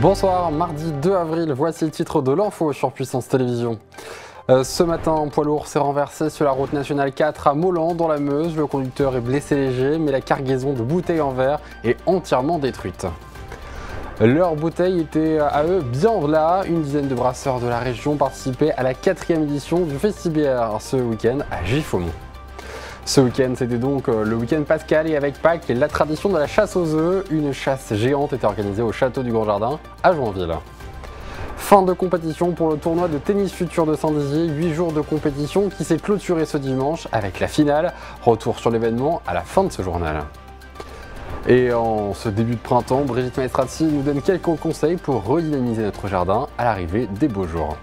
Bonsoir, mardi 2 avril, voici le titre de l'info sur Puissance Télévisions. Ce matin, un poids lourd s'est renversé sur la route nationale 4 à Molan dans la Meuse. Le conducteur est blessé léger, mais la cargaison de bouteilles en verre est entièrement détruite. Leurs bouteilles étaient à eux bien là. Une dizaine de brasseurs de la région participaient à la 4e édition du Festibière ce week-end à Giffaumont. Ce week-end, c'était donc le week-end pascal et avec Pâques, la tradition de la chasse aux œufs. Une chasse géante était organisée au château du Grand Jardin à Joinville. Fin de compétition pour le tournoi de tennis futur de Saint-Dizier. 8 jours de compétition qui s'est clôturé ce dimanche avec la finale. Retour sur l'événement à la fin de ce journal. Et en ce début de printemps, Brigitte Maestrazzi nous donne quelques conseils pour redynamiser notre jardin à l'arrivée des beaux jours.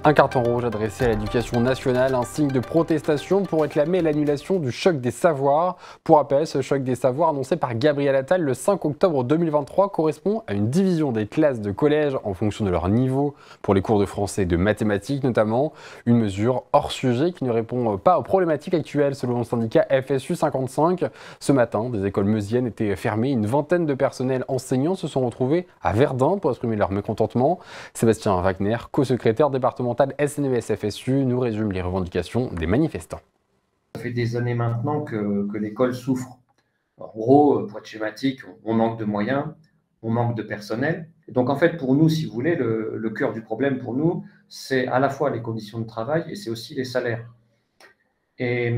Un carton rouge adressé à l'éducation nationale, un signe de protestation pour réclamer l'annulation du choc des savoirs. Pour rappel, ce choc des savoirs annoncé par Gabriel Attal le 5 octobre 2023 correspond à une division des classes de collège en fonction de leur niveau pour les cours de français et de mathématiques notamment. Une mesure hors sujet qui ne répond pas aux problématiques actuelles selon le syndicat FSU 55. Ce matin, des écoles meusiennes étaient fermées. Une vingtaine de personnels enseignants se sont retrouvés à Verdun pour exprimer leur mécontentement. Sébastien Wagner, co-secrétaire départemental SNES FSU, nous résume les revendications des manifestants. Ça fait des années maintenant que l'école souffre. En gros, pour être schématique, on manque de moyens, on manque de personnel. Et donc en fait, pour nous, si vous voulez, le cœur du problème pour nous, c'est à la fois les conditions de travail et c'est aussi les salaires. Et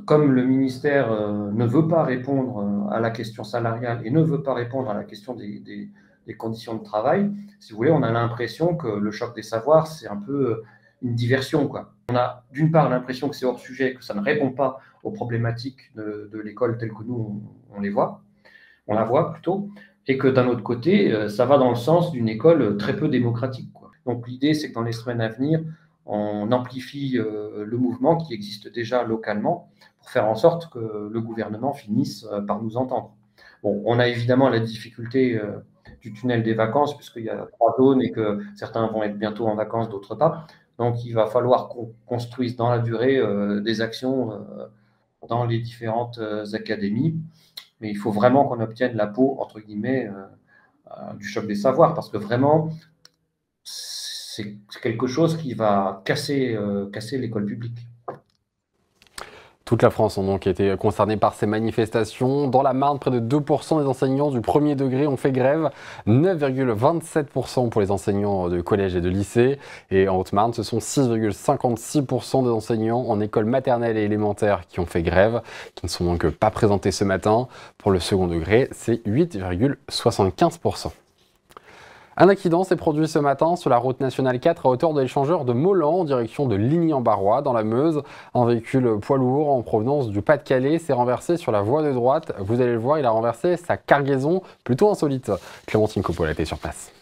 comme le ministère ne veut pas répondre à la question salariale et ne veut pas répondre à la question des conditions de travail, si vous voulez, on a l'impression que le choc des savoirs, c'est un peu une diversion, quoi. On a d'une part l'impression que c'est hors sujet, que ça ne répond pas aux problématiques de l'école telles que nous, on la voit plutôt, et que d'un autre côté, ça va dans le sens d'une école très peu démocratique, quoi. Donc l'idée, c'est que dans les semaines à venir, on amplifie le mouvement qui existe déjà localement pour faire en sorte que le gouvernement finisse par nous entendre. Bon, on a évidemment la difficulté du tunnel des vacances, puisqu'il y a 3 zones et que certains vont être bientôt en vacances, d'autres pas. Donc, il va falloir qu'on construise dans la durée des actions dans les différentes académies. Mais il faut vraiment qu'on obtienne la peau, entre guillemets, du choc des savoirs, parce que vraiment, c'est quelque chose qui va casser l'école publique. Toute la France a donc été concernée par ces manifestations. Dans la Marne, près de 2% des enseignants du premier degré ont fait grève, 9,27% pour les enseignants de collège et de lycée. Et en Haute-Marne, ce sont 6,56% des enseignants en école maternelle et élémentaire qui ont fait grève, qui ne sont donc pas présentés ce matin. Pour le second degré, c'est 8,75%. Un accident s'est produit ce matin sur la route nationale 4 à hauteur de l'échangeur de Molan en direction de Ligny-en-Barrois dans la Meuse. Un véhicule poids lourd en provenance du Pas-de-Calais s'est renversé sur la voie de droite. Vous allez le voir, il a renversé sa cargaison plutôt insolite. Clémentine Coppola était sur place.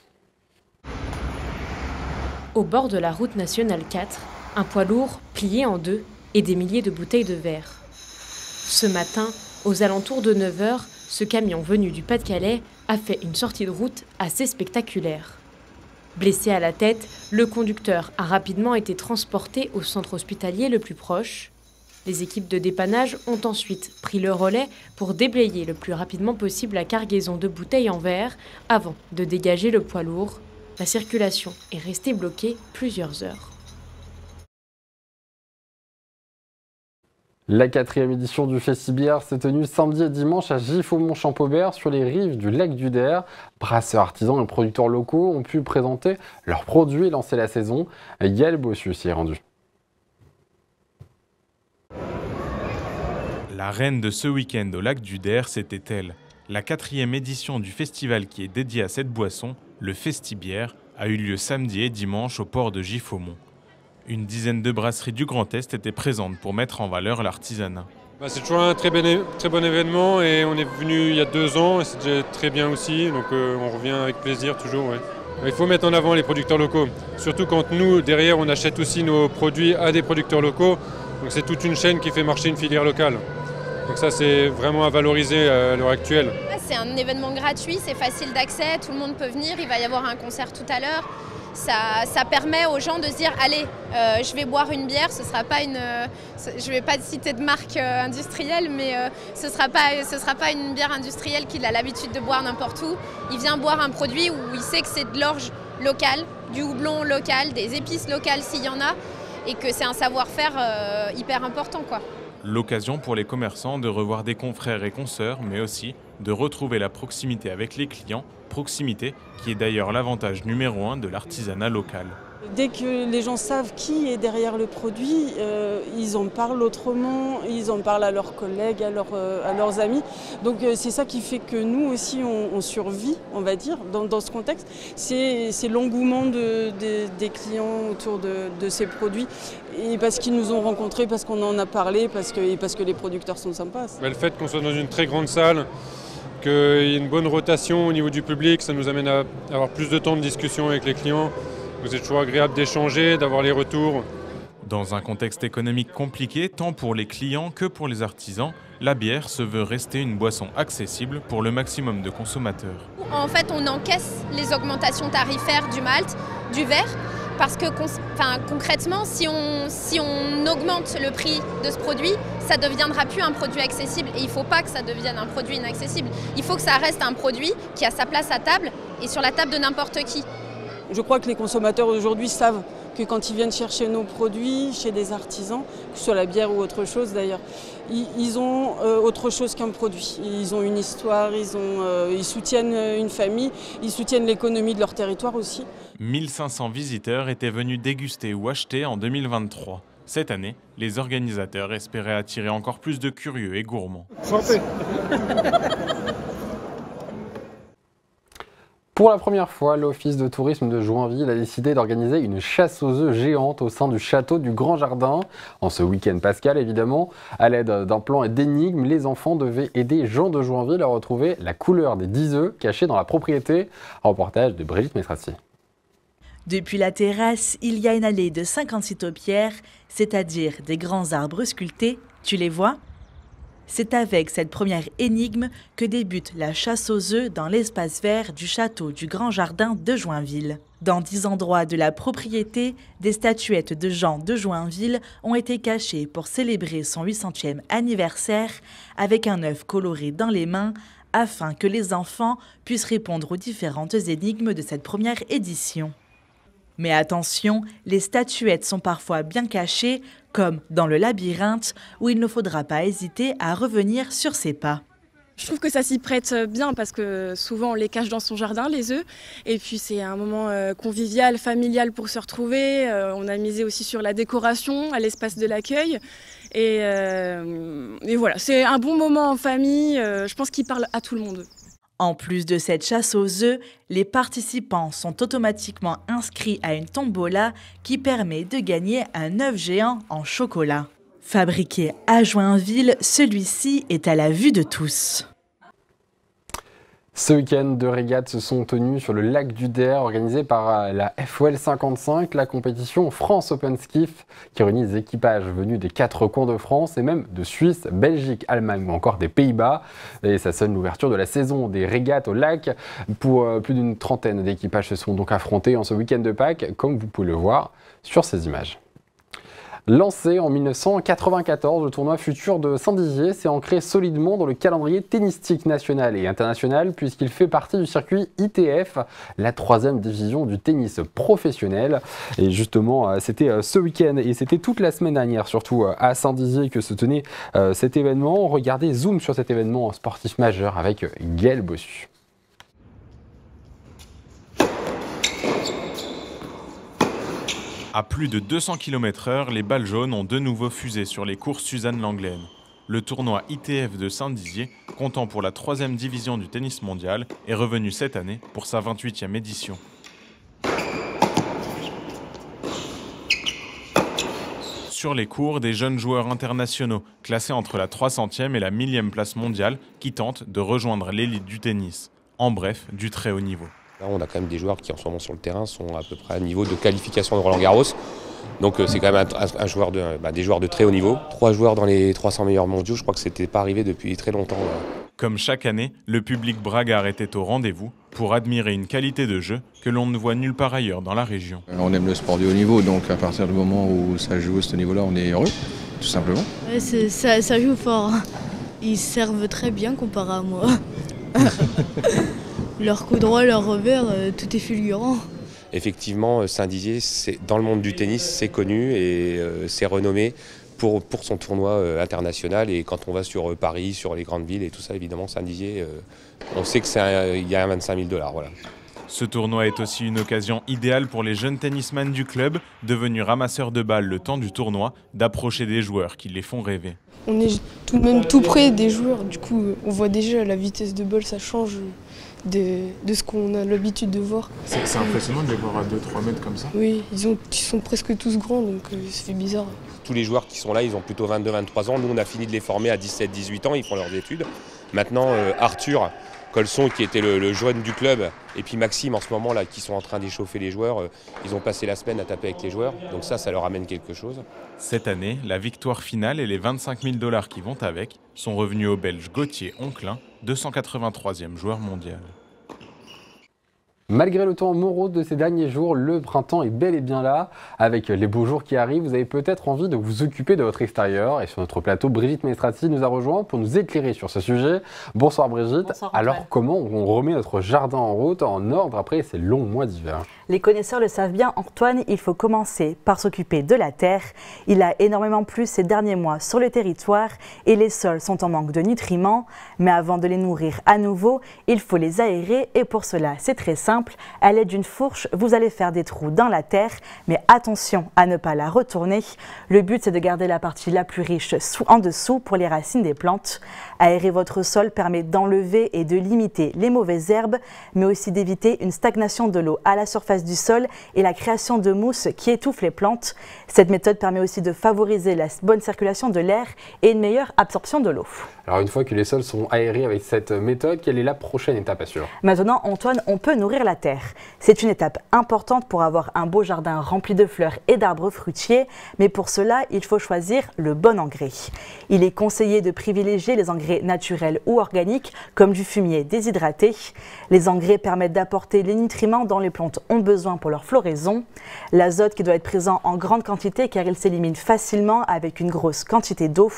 Au bord de la route nationale 4, un poids lourd plié en deux et des milliers de bouteilles de verre. Ce matin, aux alentours de 9 h, ce camion venu du Pas-de-Calais a fait une sortie de route assez spectaculaire. Blessé à la tête, le conducteur a rapidement été transporté au centre hospitalier le plus proche. Les équipes de dépannage ont ensuite pris le relais pour déblayer le plus rapidement possible la cargaison de bouteilles en verre avant de dégager le poids lourd. La circulation est restée bloquée plusieurs heures. La 4e édition du Festibière s'est tenue samedi et dimanche à Giffaumont-Champaubert sur les rives du lac du Der. Brasseurs, artisans et producteurs locaux ont pu présenter leurs produits et lancer la saison. Yael Bossu s'y est rendu. La reine de ce week-end au lac du Der, c'était elle. La 4e édition du festival qui est dédiée à cette boisson, le Festibière, a eu lieu samedi et dimanche au port de Giffaumont. Une dizaine de brasseries du Grand Est étaient présentes pour mettre en valeur l'artisanat. C'est toujours un très bon événement et on est venu il y a 2 ans et c'est déjà très bien aussi, donc on revient avec plaisir toujours. Ouais. Il faut mettre en avant les producteurs locaux, surtout quand nous, derrière, on achète aussi nos produits à des producteurs locaux, donc c'est toute une chaîne qui fait marcher une filière locale. Donc ça, c'est vraiment à valoriser à l'heure actuelle. C'est un événement gratuit, c'est facile d'accès, tout le monde peut venir, il va y avoir un concert tout à l'heure. Ça permet aux gens de se dire allez, je vais boire une bière, ce sera pas je vais pas citer de marque industrielle, mais ce sera pas une bière industrielle qu'il a l'habitude de boire n'importe où. Il vient boire un produit où il sait que c'est de l'orge locale, du houblon local, des épices locales s'il y en a, et que c'est un savoir-faire hyper important, quoi. L'occasion pour les commerçants de revoir des confrères et consoeurs, mais aussi de retrouver la proximité avec les clients, proximité qui est d'ailleurs l'avantage numéro 1 de l'artisanat local. Dès que les gens savent qui est derrière le produit, ils en parlent autrement, ils en parlent à leurs collègues, à leurs amis. Donc c'est ça qui fait que nous aussi on survit, on va dire, dans ce contexte. C'est l'engouement des clients autour de ces produits. Et parce qu'ils nous ont rencontrés, parce qu'on en a parlé, parce que les producteurs sont sympas. Le fait qu'on soit dans une très grande salle, qu'il y ait une bonne rotation au niveau du public, ça nous amène à avoir plus de temps de discussion avec les clients. C'est toujours agréable d'échanger, d'avoir les retours. Dans un contexte économique compliqué, tant pour les clients que pour les artisans, la bière se veut rester une boisson accessible pour le maximum de consommateurs. En fait, on encaisse les augmentations tarifaires du malt, du verre, parce que concrètement, si on augmente le prix de ce produit, ça ne deviendra plus un produit accessible. Et il ne faut pas que ça devienne un produit inaccessible. Il faut que ça reste un produit qui a sa place à table et sur la table de n'importe qui. Je crois que les consommateurs aujourd'hui savent que quand ils viennent chercher nos produits chez des artisans, que ce soit la bière ou autre chose d'ailleurs, ils ont autre chose qu'un produit. Ils ont une histoire, ils soutiennent une famille, ils soutiennent l'économie de leur territoire aussi. 1500 visiteurs étaient venus déguster ou acheter en 2023. Cette année, les organisateurs espéraient attirer encore plus de curieux et gourmands. Santé. Pour la première fois, l'Office de tourisme de Joinville a décidé d'organiser une chasse aux œufs géante au sein du château du Grand Jardin. En ce week-end pascal, évidemment, à l'aide d'un plan et d'énigmes, les enfants devaient aider Jean de Joinville à retrouver la couleur des 10 œufs cachés dans la propriété. Un reportage de Brigitte Mestrassi. Depuis la terrasse, il y a une allée de 56 taupières, c'est-à-dire des grands arbres sculptés. Tu les vois ? C'est avec cette première énigme que débute la chasse aux œufs dans l'espace vert du château du Grand Jardin de Joinville. Dans 10 endroits de la propriété, des statuettes de Jean de Joinville ont été cachées pour célébrer son 800e anniversaire avec un œuf coloré dans les mains afin que les enfants puissent répondre aux différentes énigmes de cette première édition. Mais attention, les statuettes sont parfois bien cachées, comme dans le labyrinthe, où il ne faudra pas hésiter à revenir sur ses pas. Je trouve que ça s'y prête bien parce que souvent on les cache dans son jardin, les œufs. Et puis c'est un moment convivial, familial pour se retrouver. On a misé aussi sur la décoration, à l'espace de l'accueil. Et voilà, c'est un bon moment en famille, je pense qu'il parle à tout le monde. En plus de cette chasse aux œufs, les participants sont automatiquement inscrits à une tombola qui permet de gagner un œuf géant en chocolat. Fabriqué à Joinville, celui-ci est à la vue de tous. Ce week-end, 2 régates se sont tenues sur le lac du Der, organisées par la FOL 55, la compétition France Open Skiff, qui réunit des équipages venus des 4 coins de France et même de Suisse, Belgique, Allemagne ou encore des Pays-Bas. Et ça sonne l'ouverture de la saison des régates au lac. Pour plus d'une trentaine d'équipages se sont donc affrontés en ce week-end de Pâques, comme vous pouvez le voir sur ces images. Lancé en 1994, le tournoi Futur de Saint-Dizier s'est ancré solidement dans le calendrier tennistique national et international puisqu'il fait partie du circuit ITF, la 3e division du tennis professionnel. Et justement, c'était ce week-end et c'était toute la semaine dernière, surtout à Saint-Dizier, que se tenait cet événement. Regardez, zoom sur cet événement sportif majeur avec Gaël Bossu. À plus de 200 km/h, les balles jaunes ont de nouveau fusé sur les courses Suzanne Lenglen. Le tournoi ITF de Saint-Dizier, comptant pour la 3e division du tennis mondial, est revenu cette année pour sa 28e édition. Sur les cours, des jeunes joueurs internationaux, classés entre la 300e et la 1000e place mondiale, qui tentent de rejoindre l'élite du tennis. En bref, du très haut niveau. Là, on a quand même des joueurs qui en ce moment sur le terrain sont à peu près à niveau de qualification de Roland Garros. Donc c'est quand même un joueur des joueurs de très haut niveau. 3 joueurs dans les 300 meilleurs mondiaux, je crois que c'était pas arrivé depuis très longtemps. Comme chaque année, le public bragard était au rendez-vous pour admirer une qualité de jeu que l'on ne voit nulle part ailleurs dans la région. On aime le sport de haut niveau, donc à partir du moment où ça joue à ce niveau-là, on est heureux, tout simplement. Ouais, ça joue fort. Ils servent très bien comparé à moi. Leur coup droit, leur revers, tout est fulgurant. Effectivement, Saint-Dizier, dans le monde du tennis, c'est connu et c'est renommé pour son tournoi international. Et quand on va sur Paris, sur les grandes villes et tout ça, évidemment, Saint-Dizier, on sait qu'il y a 25 000 $. Voilà. Ce tournoi est aussi une occasion idéale pour les jeunes tennisman du club, devenus ramasseurs de balles le temps du tournoi, d'approcher des joueurs qui les font rêver. On est tout de même tout près des joueurs, du coup on voit déjà la vitesse de balle, ça change de ce qu'on a l'habitude de voir. C'est impressionnant de les voir à 2-3 mètres comme ça. Oui, ils sont presque tous grands, donc ça fait bizarre. Tous les joueurs qui sont là, ils ont plutôt 22-23 ans. Nous, on a fini de les former à 17-18 ans, ils font leurs études. Maintenant, Arthur Colson, qui était le jeune du club, et puis Maxime, en ce moment, là, qui sont en train d'échauffer les joueurs, ils ont passé la semaine à taper avec les joueurs. Donc ça leur amène quelque chose. Cette année, la victoire finale et les 25 000 $ qui vont avec sont revenus au Belge Gauthier Onklin, 283e joueur mondial. Malgré le temps morose de ces derniers jours, le printemps est bel et bien là. Avec les beaux jours qui arrivent, vous avez peut-être envie de vous occuper de votre extérieur. Et sur notre plateau, Brigitte Maestrati nous a rejoint pour nous éclairer sur ce sujet. Bonsoir Brigitte. Bonsoir, alors comment on remet notre jardin en route, en ordre après ces longs mois d'hiver? Les connaisseurs le savent bien, Antoine, il faut commencer par s'occuper de la terre. Il a énormément plu ces derniers mois sur le territoire et les sols sont en manque de nutriments. Mais avant de les nourrir à nouveau, il faut les aérer et pour cela, c'est très simple. À l'aide d'une fourche, vous allez faire des trous dans la terre, mais attention à ne pas la retourner. Le but, c'est de garder la partie la plus riche en dessous pour les racines des plantes. Aérer votre sol permet d'enlever et de limiter les mauvaises herbes, mais aussi d'éviter une stagnation de l'eau à la surface du sol et la création de mousse qui étouffe les plantes. Cette méthode permet aussi de favoriser la bonne circulation de l'air et une meilleure absorption de l'eau. Alors une fois que les sols sont aérés avec cette méthode, quelle est la prochaine étape à suivre? Maintenant, Antoine, on peut nourrir la terre. C'est une étape importante pour avoir un beau jardin rempli de fleurs et d'arbres fruitiers, mais pour cela, il faut choisir le bon engrais. Il est conseillé de privilégier les engrais naturels ou organiques, comme du fumier déshydraté. Les engrais permettent d'apporter les nutriments dont les plantes ont besoin pour leur floraison. L'azote qui doit être présent en grande quantité car il s'élimine facilement avec une grosse quantité d'eau.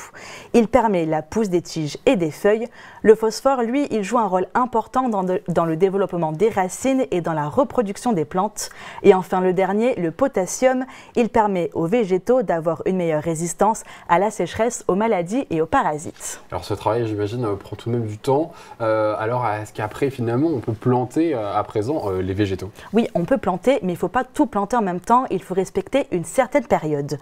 Il permet la pousse des tiges et des feuilles. Le phosphore, lui, il joue un rôle important dans le développement des racines et dans la reproduction des plantes. Et enfin le dernier, le potassium, il permet aux végétaux d'avoir une meilleure résistance à la sécheresse, aux maladies et aux parasites. Alors ce travail, j'imagine, prend tout de même du temps. Alors est-ce qu'après finalement on peut planter à présent les végétaux? Oui, on peut planter, mais il ne faut pas tout planter en même temps, il faut respecter une certaine période.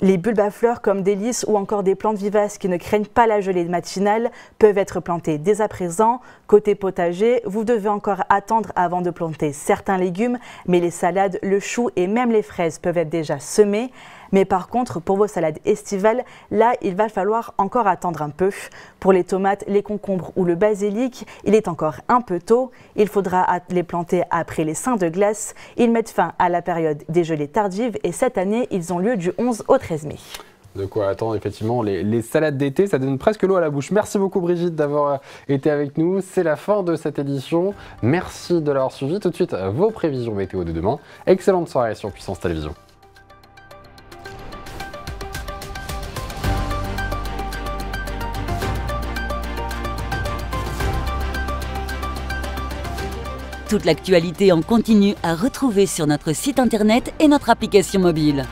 Les bulbes à fleurs comme des lys ou encore des plantes vivaces qui ne craignent pas la gelée matinale peuvent être plantées dès à présent. Côté potager, vous devez encore attendre avant de planter certains légumes, mais les salades, le chou et même les fraises peuvent être déjà semées. Mais par contre, pour vos salades estivales, là, il va falloir encore attendre un peu. Pour les tomates, les concombres ou le basilic, il est encore un peu tôt. Il faudra les planter après les seins de glace. Ils mettent fin à la période des gelées tardives et cette année, ils ont lieu du 11 au 13 mai. De quoi attendre effectivement les salades d'été, ça donne presque l'eau à la bouche. Merci beaucoup Brigitte d'avoir été avec nous. C'est la fin de cette édition. Merci de l'avoir suivi. Tout de suite, vos prévisions météo de demain. Excellente soirée sur Puissance Télévision. Toute l'actualité en continu à retrouver sur notre site internet et notre application mobile.